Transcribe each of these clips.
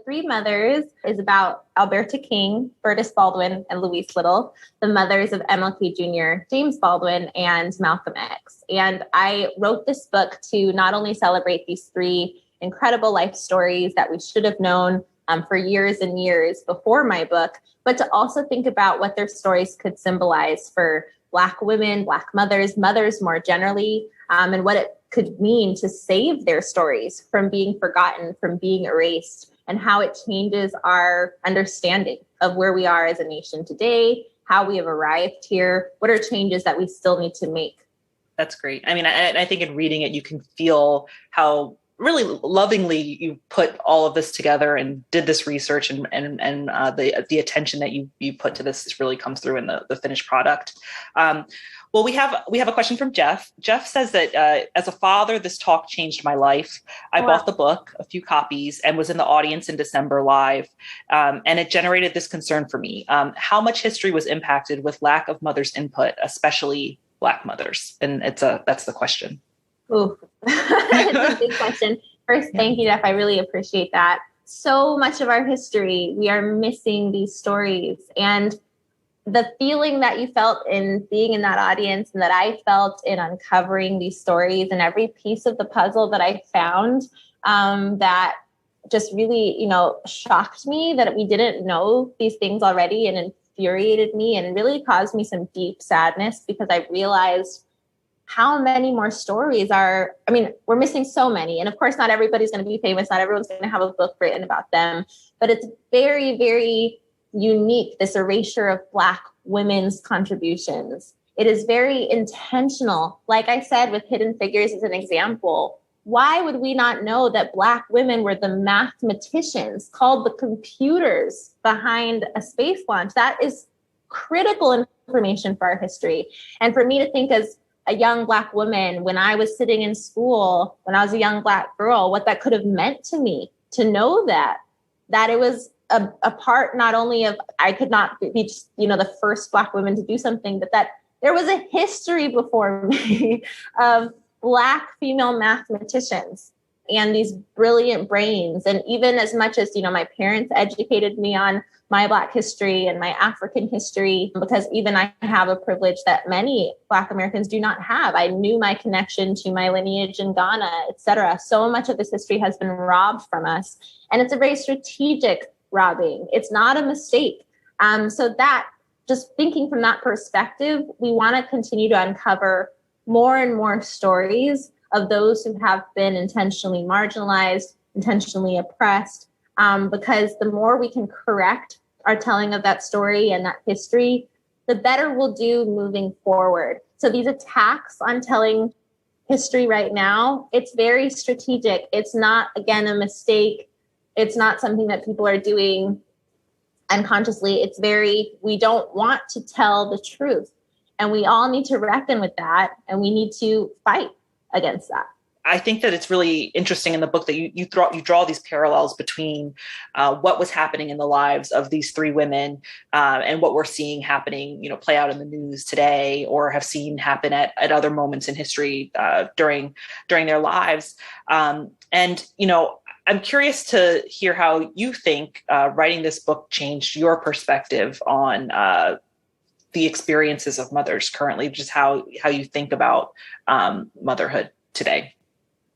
Three Mothers is about Alberta King, Bertus Baldwin, and Louise Little, the mothers of MLK Jr., James Baldwin, and Malcolm X. And I wrote this book to not only celebrate these three incredible life stories that we should have known for years and years before my book, but to also think about what their stories could symbolize for Black women, Black mothers, mothers more generally, and what it could mean to save their stories from being forgotten, from being erased, and how it changes our understanding of where we are as a nation today, how we have arrived here, what are changes that we still need to make. That's great. I mean, I think in reading it, you can feel how really lovingly you put all of this together and did this research, and the attention that you put to this really comes through in the finished product. Well, we have a question from Jeff. Jeff says that as a father, this talk changed my life. I bought the book, a few copies, and was in the audience in December live, and it generated this concern for me. How much history was impacted with lack of mothers' input, especially Black mothers? And that's the question. Ooh, it's a big question. First, thank you, Jeff. I really appreciate that. So much of our history, we are missing these stories. And the feeling that you felt in being in that audience and that I felt in uncovering these stories and every piece of the puzzle that I found that just really, shocked me that we didn't know these things already, and infuriated me and really caused me some deep sadness, because I realized how many more stories we're missing so many. And of course, not everybody's going to be famous. Not everyone's going to have a book written about them, but it's very, very unique, this erasure of Black women's contributions. It is very intentional. Like I said, with Hidden Figures as an example, why would we not know that Black women were the mathematicians, called the computers behind a space launch? That is critical information for our history. And for me to think as a young Black woman, when I was sitting in school, when I was a young Black girl, what that could have meant to me, to know that it was a part not only of, I could not be just, the first Black woman to do something, but that there was a history before me of Black female mathematicians and these brilliant brains. And even as much as, my parents educated me on my Black history and my African history, because even I have a privilege that many Black Americans do not have. I knew my connection to my lineage in Ghana, et cetera. So much of this history has been robbed from us. And it's a very strategic robbing. It's not a mistake. So that, just thinking from that perspective, we want to continue to uncover more and more stories of those who have been intentionally marginalized, intentionally oppressed, because the more we can correct our telling of that story and that history, the better we'll do moving forward. So these attacks on telling history right now, it's very strategic. It's not, again, a mistake. It's not something that people are doing unconsciously. We don't want to tell the truth. And we all need to reckon with that. And we need to fight against that. I think that it's really interesting in the book that you draw these parallels between what was happening in the lives of these three women and what we're seeing happening, play out in the news today, or have seen happen at other moments in history during their lives. I'm curious to hear how you think writing this book changed your perspective on the experiences of mothers currently, just how you think about motherhood today.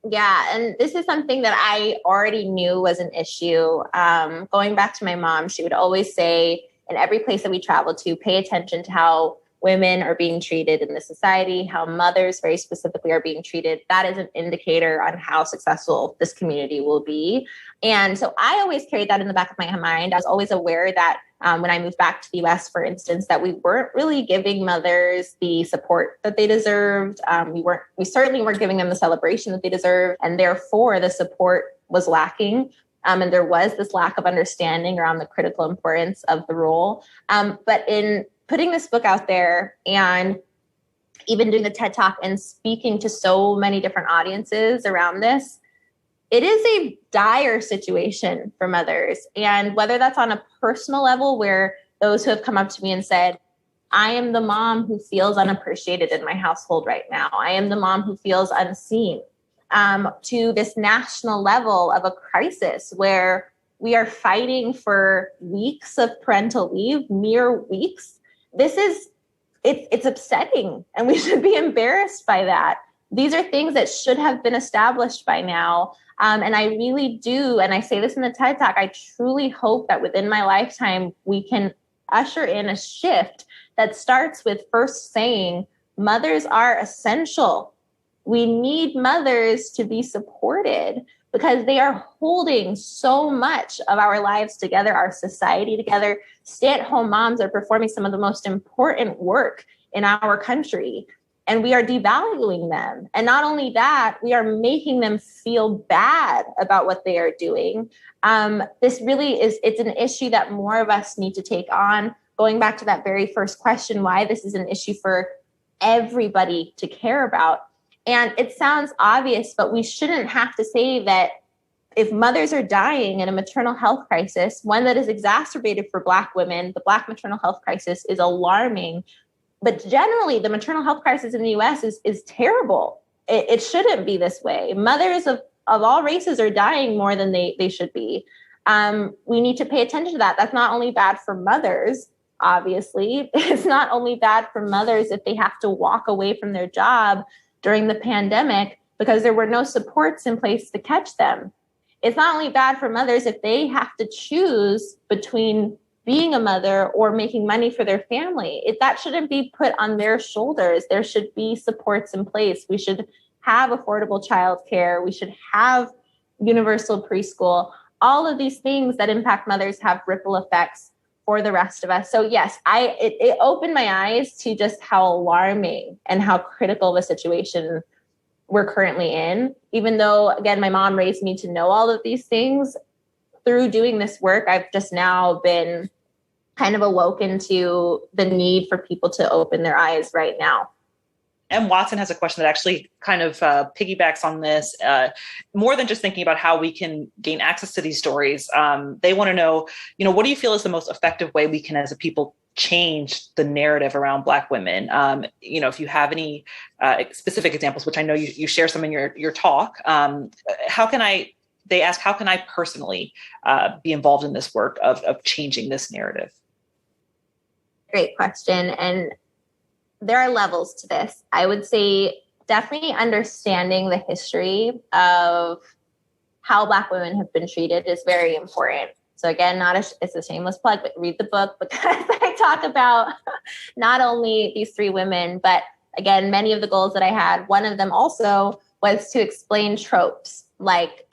Yeah, and this is something that I already knew was an issue. Going back to my mom, she would always say, in every place that we travel to, pay attention to how women are being treated in the society, how mothers very specifically are being treated. That is an indicator on how successful this community will be. And so I always carried that in the back of my mind. I was always aware that when I moved back to the US, for instance, that we weren't really giving mothers the support that they deserved. We certainly weren't giving them the celebration that they deserved. And therefore, the support was lacking. And there was this lack of understanding around the critical importance of the role. But in putting this book out there and even doing the TED Talk and speaking to so many different audiences around this, it is a dire situation for mothers. And whether that's on a personal level, where those who have come up to me and said, I am the mom who feels unappreciated in my household right now. I am the mom who feels unseen, to this national level of a crisis where We are fighting for weeks of parental leave, mere weeks. It's upsetting, and we should be embarrassed by that. These are things that should have been established by now. And I really do, and I say this in the TED Talk, I truly hope that within my lifetime, we can usher in a shift that starts with first saying, mothers are essential. We need mothers to be supported because they are holding so much of our lives together, our society together. Stay-at-home moms are performing some of the most important work in our country, and we are devaluing them. And not only that, we are making them feel bad about what they are doing. This really it's an issue that more of us need to take on. Going back to that very first question, why this is an issue for everybody to care about. And it sounds obvious, but we shouldn't have to say that if mothers are dying in a maternal health crisis, one that is exacerbated for Black women, the Black maternal health crisis is alarming. But generally, the maternal health crisis in the US is terrible. It shouldn't be this way. Mothers of all races are dying more than they should be. We need to pay attention to that. That's not only bad for mothers, obviously. It's not only bad for mothers if they have to walk away from their job during the pandemic because there were no supports in place to catch them. It's not only bad for mothers if they have to choose between being a mother or making money for their family. That shouldn't be put on their shoulders. There should be supports in place. We should have affordable childcare. We should have universal preschool. All of these things that impact mothers have ripple effects for the rest of us. So yes, it opened my eyes to just how alarming and how critical the situation we're currently in. Even though, again, my mom raised me to know all of these things, through doing this work, I've just now been kind of awoken to the need for people to open their eyes right now. And Watson has a question that actually kind of piggybacks on this, more than just thinking about how we can gain access to these stories. They want to know, what do you feel is the most effective way we can, as a people, change the narrative around Black women? If you have any specific examples, which I know you share some in your talk, they ask, how can I personally be involved in this work of changing this narrative? Great question. And there are levels to this. I would say definitely understanding the history of how Black women have been treated is very important. So again, it's a shameless plug, but read the book because I talk about not only these three women, but again, many of the goals that I had. One of them also was to explain tropes like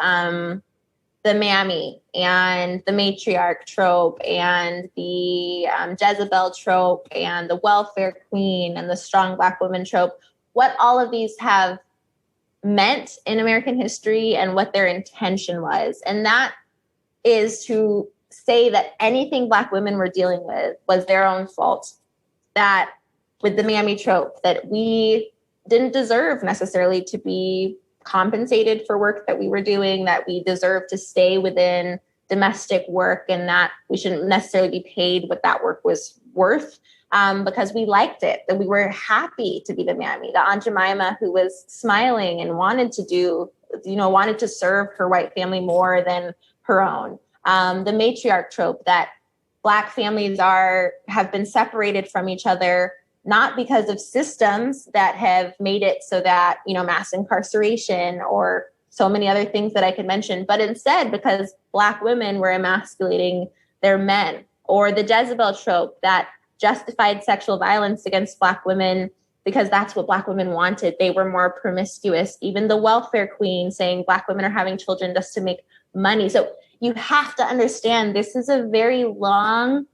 the mammy and the matriarch trope and the Jezebel trope and the welfare queen and the strong Black woman trope, what all of these have meant in American history and what their intention was. And that is to say that anything Black women were dealing with was their own fault. That with the mammy trope, that we didn't deserve necessarily to be compensated for work that we were doing, that we deserve to stay within domestic work, and that we shouldn't necessarily be paid what that work was worth because we liked it, that we were happy to be the mammy, the Aunt Jemima who was smiling and wanted to serve her white family more than her own. The matriarch trope, that Black families have been separated from each other not because of systems that have made it so that, mass incarceration or so many other things that I could mention, but instead because Black women were emasculating their men. Or the Jezebel trope, that justified sexual violence against Black women because that's what Black women wanted. They were more promiscuous. Even the welfare queen saying Black women are having children just to make money. So you have to understand this is a very long,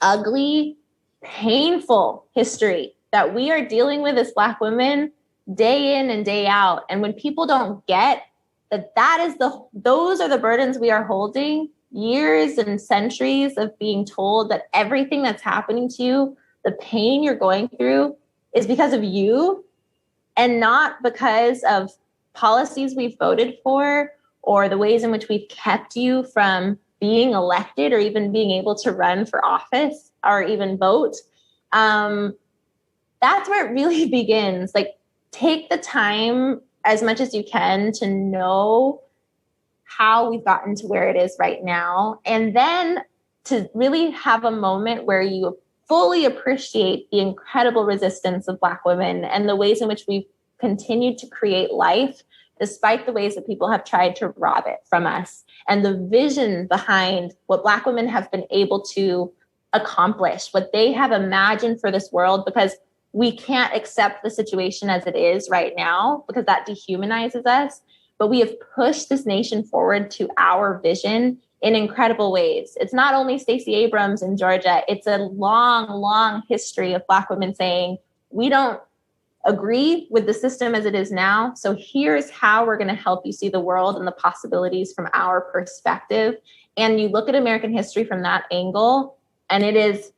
ugly, painful history that we are dealing with as Black women day in and day out. And when people don't get those are the burdens we are holding, years and centuries of being told that everything that's happening to you, the pain you're going through, is because of you and not because of policies we've voted for or the ways in which we've kept you from being elected or even being able to run for office or even vote. That's where it really begins. Like, take the time as much as you can to know how we've gotten to where it is right now. And then to really have a moment where you fully appreciate the incredible resistance of Black women and the ways in which we've continued to create life, despite the ways that people have tried to rob it from us, and the vision behind what Black women have been able to accomplish, what they have imagined for this world, because we can't accept the situation as it is right now, because that dehumanizes us. But we have pushed this nation forward to our vision in incredible ways. It's not only Stacey Abrams in Georgia, it's a long, long history of Black women saying, we don't agree with the system as it is now. So here's how we're going to help you see the world and the possibilities from our perspective. And you look at American history from that angle, and it is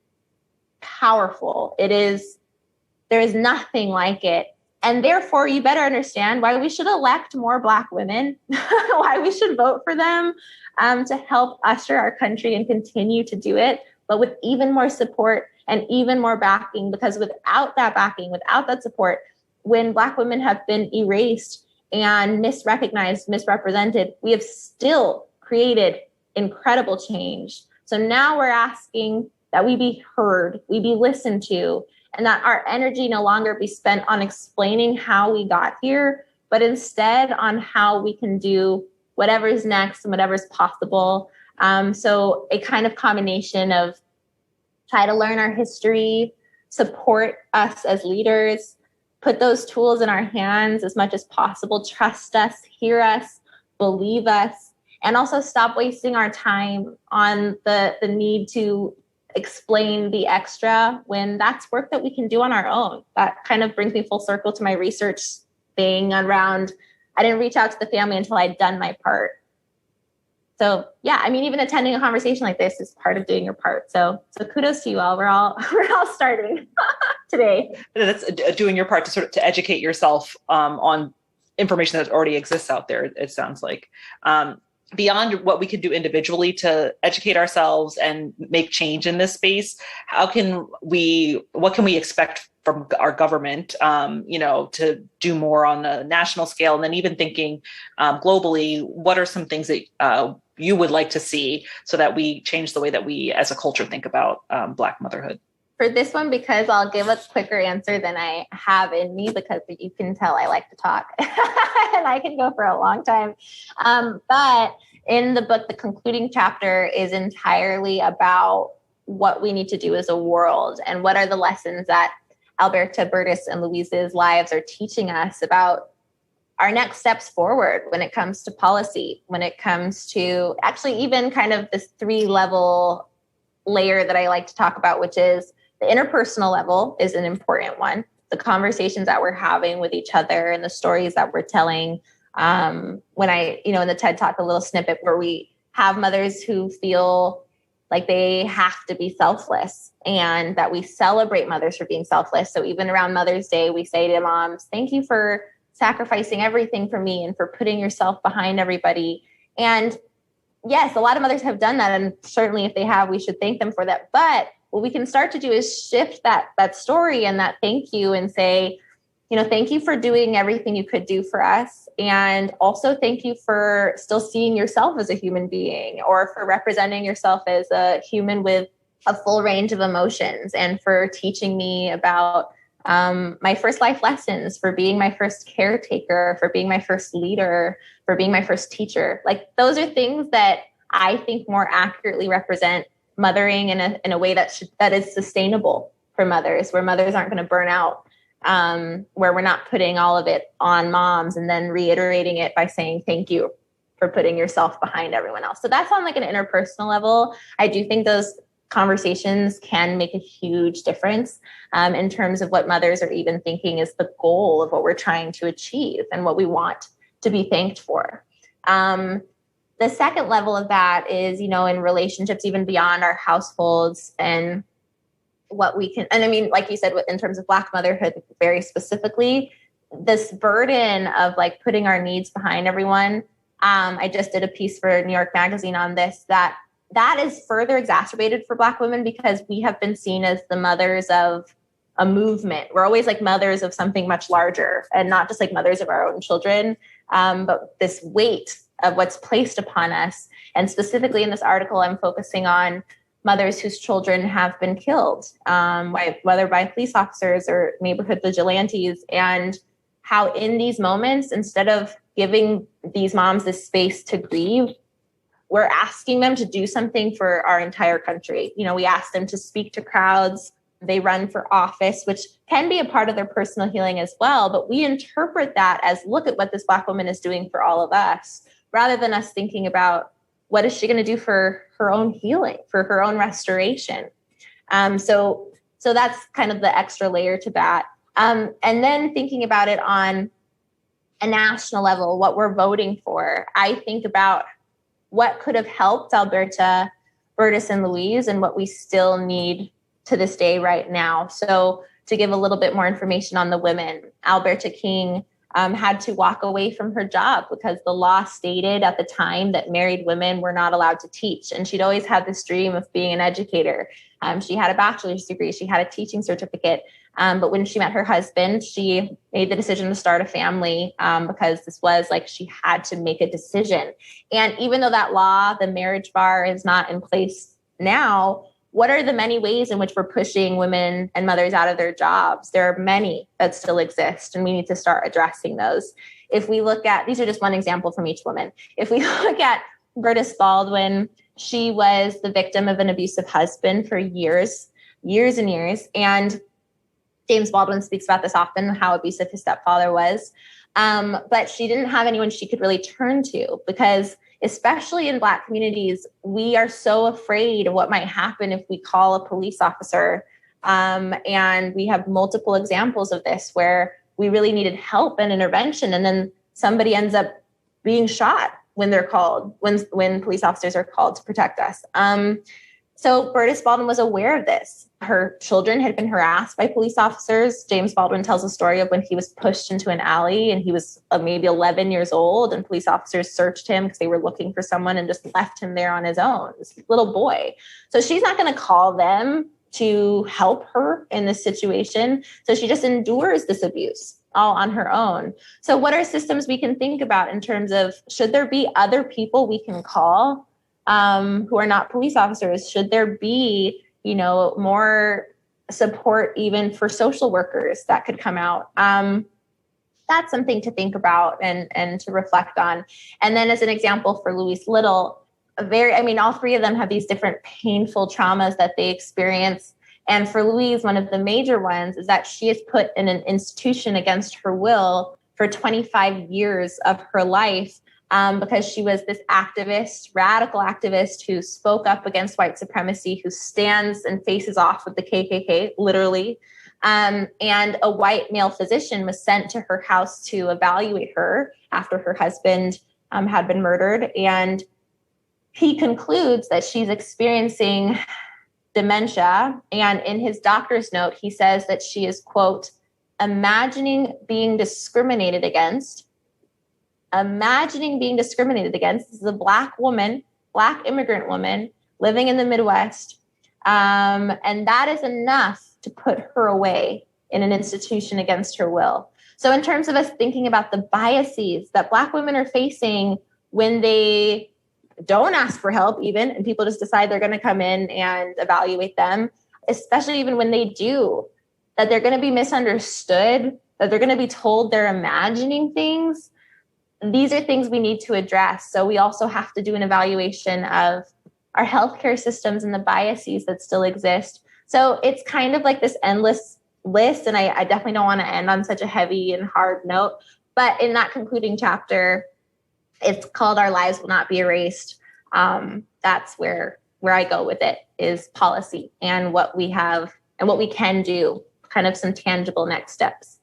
powerful. There is nothing like it. And therefore, you better understand why we should elect more Black women, why we should vote for them to help usher our country and continue to do it, but with even more support and even more backing, because without that backing, without that support, when Black women have been erased and misrecognized, misrepresented, we have still created incredible change. So now we're asking that we be heard, we be listened to, and that our energy no longer be spent on explaining how we got here, but instead on how we can do whatever's next and whatever's possible. So a kind of combination of try to learn our history, support us as leaders, put those tools in our hands as much as possible, trust us, hear us, believe us, and also stop wasting our time on the need to explain the extra when that's work that we can do on our own. That kind of brings me full circle to my research thing around, I didn't reach out to the family until I'd done my part. So yeah, I mean, even attending a conversation like this is part of doing your part. So kudos to you all. We're all starting today. That's doing your part to sort of to educate yourself on information that already exists out there. It sounds like beyond what we can do individually to educate ourselves and make change in this space. What can we expect from our government, to do more on a national scale, and then even thinking globally, what are some things that you would like to see so that we change the way that we as a culture think about Black motherhood? For this one, because I'll give a quicker answer than I have in me, because you can tell I like to talk and I can go for a long time. But in the book, the concluding chapter is entirely about what we need to do as a world and what are the lessons that Alberta, Bertus, and Louise's lives are teaching us about our next steps forward when it comes to policy, when it comes to actually even kind of this 3-level layer that I like to talk about, which is the interpersonal level is an important one. The conversations that we're having with each other and the stories that we're telling. When I, in the TED Talk, a little snippet where we have mothers who feel like they have to be selfless and that we celebrate mothers for being selfless. So even around Mother's Day, we say to moms, thank you for sacrificing everything for me and for putting yourself behind everybody. And yes, a lot of mothers have done that. And certainly if they have, we should thank them for that. But what we can start to do is shift that story and that thank you and say, thank you for doing everything you could do for us. And also thank you for still seeing yourself as a human being, or for representing yourself as a human with a full range of emotions, and for teaching me about my first life lessons, for being my first caretaker, for being my first leader, for being my first teacher. Like, those are things that I think more accurately represent mothering in a way that is sustainable for mothers, where mothers aren't going to burn out, where we're not putting all of it on moms and then reiterating it by saying thank you for putting yourself behind everyone else. So that's on like an interpersonal level. I do think those conversations can make a huge difference in terms of what mothers are even thinking is the goal of what we're trying to achieve and what we want to be thanked for. The second level of that is, in relationships, even beyond our households, and what we can, and I mean, like you said, in terms of Black motherhood, very specifically, this burden of like putting our needs behind everyone. I just did a piece for New York Magazine on this, that is further exacerbated for Black women because we have been seen as the mothers of a movement. We're always like mothers of something much larger, and not just like mothers of our own children. But this weight of what's placed upon us. And specifically in this article, I'm focusing on mothers whose children have been killed, whether by police officers or neighborhood vigilantes, and how in these moments, instead of giving these moms this space to grieve, we're asking them to do something for our entire country. You know, we ask them to speak to crowds. They run for office, which can be a part of their personal healing as well. But we interpret that as, look at what this Black woman is doing for all of us, rather than us thinking about what is she going to do for her own healing, for her own restoration. So that's kind of the extra layer to that. And then thinking about it on a national level, what we're voting for, I think about what could have helped Alberta, Bertus, and Louise, and what we still need to this day right now. So to give a little bit more information on the women, Alberta King had to walk away from her job because the law stated at the time that married women were not allowed to teach. And she'd always had this dream of being an educator. She had a bachelor's degree. She had a teaching certificate. But when she met her husband, she made the decision to start a family because this was like she had to make a decision. And even though that law, the marriage bar, is not in place now, what are the many ways in which we're pushing women and mothers out of their jobs? There are many that still exist, and we need to start addressing those. If we look at, these are just one example from each woman. If we look at Bertus Baldwin, she was the victim of an abusive husband for years and years. And James Baldwin speaks about this often, how abusive his stepfather was. But she didn't have anyone she could really turn to, because especially in Black communities, we are so afraid of what might happen if we call a police officer. And we have multiple examples of this where we really needed help and intervention, and then somebody ends up being shot when they're called, when police officers are called to protect us. So Bertus Baldwin was aware of this. Her children had been harassed by police officers. James Baldwin tells a story of when he was pushed into an alley and he was maybe 11 years old, and police officers searched him because they were looking for someone and just left him there on his own, this little boy. So she's not going to call them to help her in this situation. So she just endures this abuse all on her own. So what are systems we can think about in terms of, should there be other people we can call who are not police officers? Should there be, more support even for social workers that could come out? That's something to think about and to reflect on. And then as an example for Louise Little, all three of them have these different painful traumas that they experience. And for Louise, one of the major ones is that she is put in an institution against her will for 25 years of her life, because she was this activist, radical activist, who spoke up against white supremacy, who stands and faces off with the KKK, literally. And a white male physician was sent to her house to evaluate her after her husband had been murdered. And he concludes that she's experiencing dementia. And in his doctor's note, he says that she is, quote, imagining being discriminated against. This is a Black woman, Black immigrant woman living in the Midwest. And that is enough to put her away in an institution against her will. So in terms of us thinking about the biases that Black women are facing when they don't ask for help even, and people just decide they're going to come in and evaluate them, especially even when they do, that they're going to be misunderstood, that they're going to be told they're imagining things. These are things we need to address. So we also have to do an evaluation of our healthcare systems and the biases that still exist. So it's kind of like this endless list. And I definitely don't want to end on such a heavy and hard note. But in that concluding chapter, it's called Our Lives Will Not Be Erased. That's where I go with it, is policy and what we have and what we can do, kind of some tangible next steps.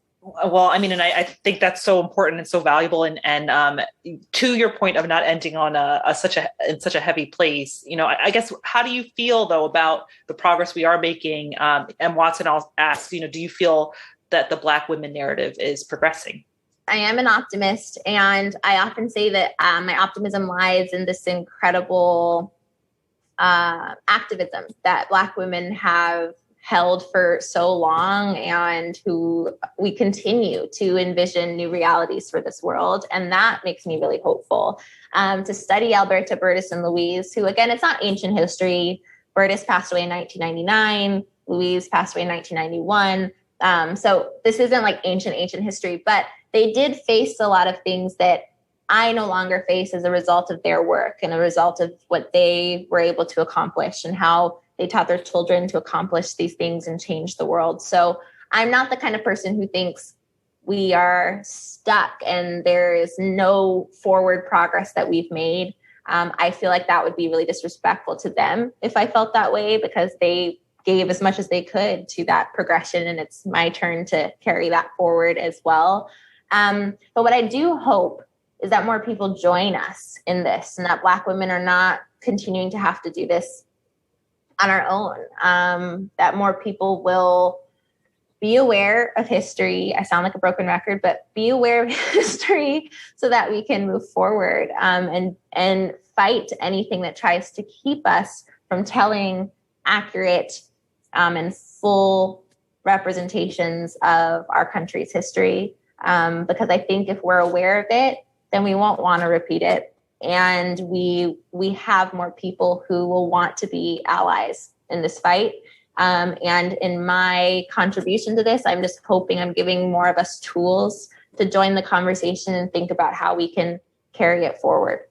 Well, and I think that's so important and so valuable. And to your point of not ending on such a heavy place, I guess, how do you feel though about the progress we are making? And Watson asks, do you feel that the Black women narrative is progressing? I am an optimist, and I often say that my optimism lies in this incredible activism that Black women have held for so long and who we continue to envision new realities for this world. And that makes me really hopeful. To study Alberta, Bertus, and Louise, who, again, it's not ancient history. Bertus passed away in 1999. Louise passed away in 1991. So this isn't like ancient history, but they did face a lot of things that I no longer face as a result of their work and a result of what they were able to accomplish and how they taught their children to accomplish these things and change the world. So I'm not the kind of person who thinks we are stuck and there is no forward progress that we've made. I feel like that would be really disrespectful to them if I felt that way, because they gave as much as they could to that progression, and it's my turn to carry that forward as well. But what I do hope is that more people join us in this, and that Black women are not continuing to have to do this on our own, that more people will be aware of history. I sound like a broken record, but be aware of history so that we can move forward, and fight anything that tries to keep us from telling accurate and full representations of our country's history. Because I think if we're aware of it, then we won't want to repeat it. And we have more people who will want to be allies in this fight. And in my contribution to this, I'm just hoping I'm giving more of us tools to join the conversation and think about how we can carry it forward.